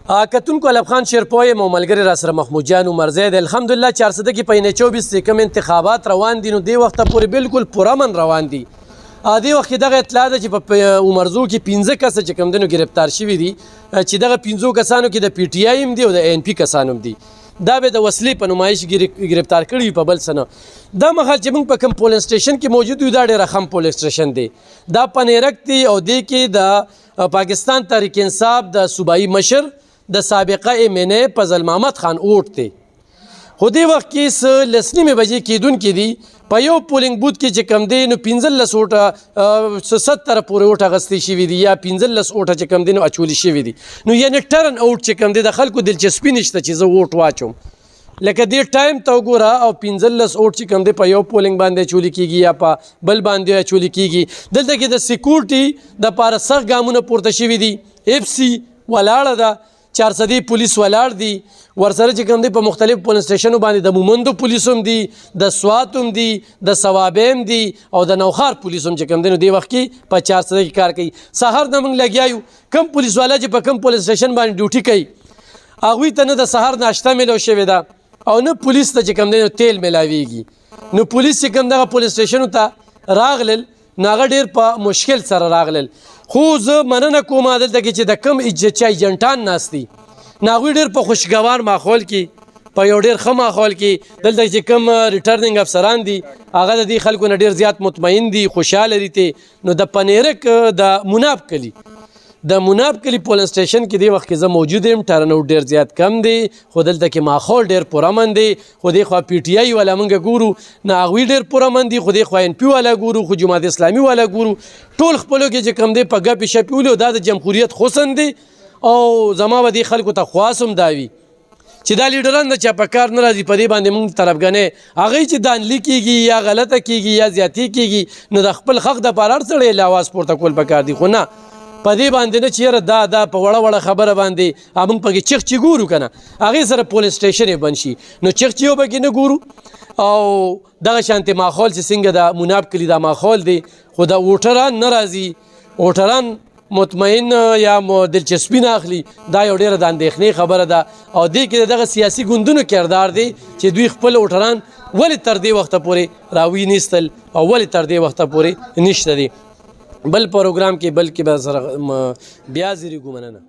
کتونکو علب خان شیرپوی مو ملګری را سره محمود جان عمرزی دی الحمدلله 400 کې په 24 چې کوم انتخابات روان دي نو دې وخته پورې بالکل پرامن روان دي. دې وخت کې دغه اطلاع ده چې په عمرزو کې 15 کسه چې کوم دنو گرفتار شوي دي چې دغه 15 کسانو کې د پی ټی آی هم دي او د ان پی کسانو هم دي. دا به د وسلې په نمایش گرفتار کړي په بل سنه. دا مخال چې موږ په کوم پولینګ سټیشن کې موجود یو دا ډېر خم پولینګ سټیشن دی. دا پنیرک دی او دې کې د پاکستان تحریک انصاف د صوبایي مشر د سابقه امنه فضل محمد خان اوټ دی. خو دې وخت کې لسنیمې بجې کېدونکې دي په یو پولینګ بوت کې چې کم دی نو 15 اوټه 70 پورې اوټ اخیستې شوي دي یا 15 اوټه چې کم دی نو اچولي شوي دي. نو یعنې ټرن اوټ چې کم دی د خلکو دلچسپي نشته چې زه اوټ واچوم. لکه دې ټایم ته وګوره او 15 اوټ چې کم دی په یو پولینګ باندې اچولي کېږي یا په بل باندې اچولي کېږي. دلته کې د سکیورټي دپاره سخت ګامونه پورته شوي دي. اف سی ولاړه ده، 400 پولیس ولاړ دي، ورسره چې کوم دی په مختلف پولیس سټیشنو باندې د مومندو پولیس هم دي، د سوات هم دي، د ثوابې هم دي او د نوخار پولیس هم چې کوم دی نو دې وخت کې په 400 کې کار کوي. سهار نه موږ لګیا یو کم پولیس والا چې په کم پولیس سټیشن باندې ډیوټي کوي هغوی ته نه د سهار ناشته میلاو شوې ده او نه پولیس ته چې کوم دی نو تیل میلاویږي. نو پولیس چې کوم دغه پولیس سټیشنو ته راغلل نو هغه ډېر په مشکل سره راغلل. خو زه مننه کوم دلته کې چې د کم چې ایجنټان ناست دي نو هغوی ډېر په خوشګوار ماحول کې په یو ډېر ښه ماحول کې دلته چې کوم ریټرننګ افسران دي هغه د دې خلکو نه ډېر زیات مطمئن دي، خوشحاله دي. نو د پنیرک د مناب کلي پولیس سټیشن کې دې وخت کې زه موجود یم. ټرن اوټ ډېر زیات کم دی خو دلته کې ماحول ډېر پرامن دی. خو دې خوا پی ټی آی والا موږ ګورو نه هغوی ډېر پرامن دي، خو دې خوا ان پی والا ګورو، خو جماعت اسلامي والا ګورو. ټول خپلو کې چې کم دی په ګپې شپې ولو دا د جمهوریت حسن دی. او زما به دې خلکو ته خواص هم دا وي چې دا لیډران د چا په کار نه راځي په دې باندې موږ طرفګنې هغوی چې دانلي کېږي یا غلطه کېږي یا زیاتي کېږي نو د خپل حق دپاره هر سړی له اواز پورته کول پکار دي. خو نه په دې باندې نه چې یاره دا په وړه وړه خبره باندې موږ پکې چغچې ګورو که نه هغې سره پولیس سټیشن یې بند شي نو چغچې به پکې نه ګورو. او دغه شانتې ماحول چې څنګه د مناب کلي دا ماحول دی خو د ووټران نه راځي، ووټران مطمئن یا دلچسپي نه اخلي. دا یو ډېره د اندېښنې خبره ده او دې کې دغه سیاسي ګوندونو کردار دی چې دوی خپل ووټران ولې تر دې وخته پورې راوینیستل او ولې تر دې وخته پورې نشته دي. بل پروګرام کې بلکې به سره بیا زیریږو. مننه.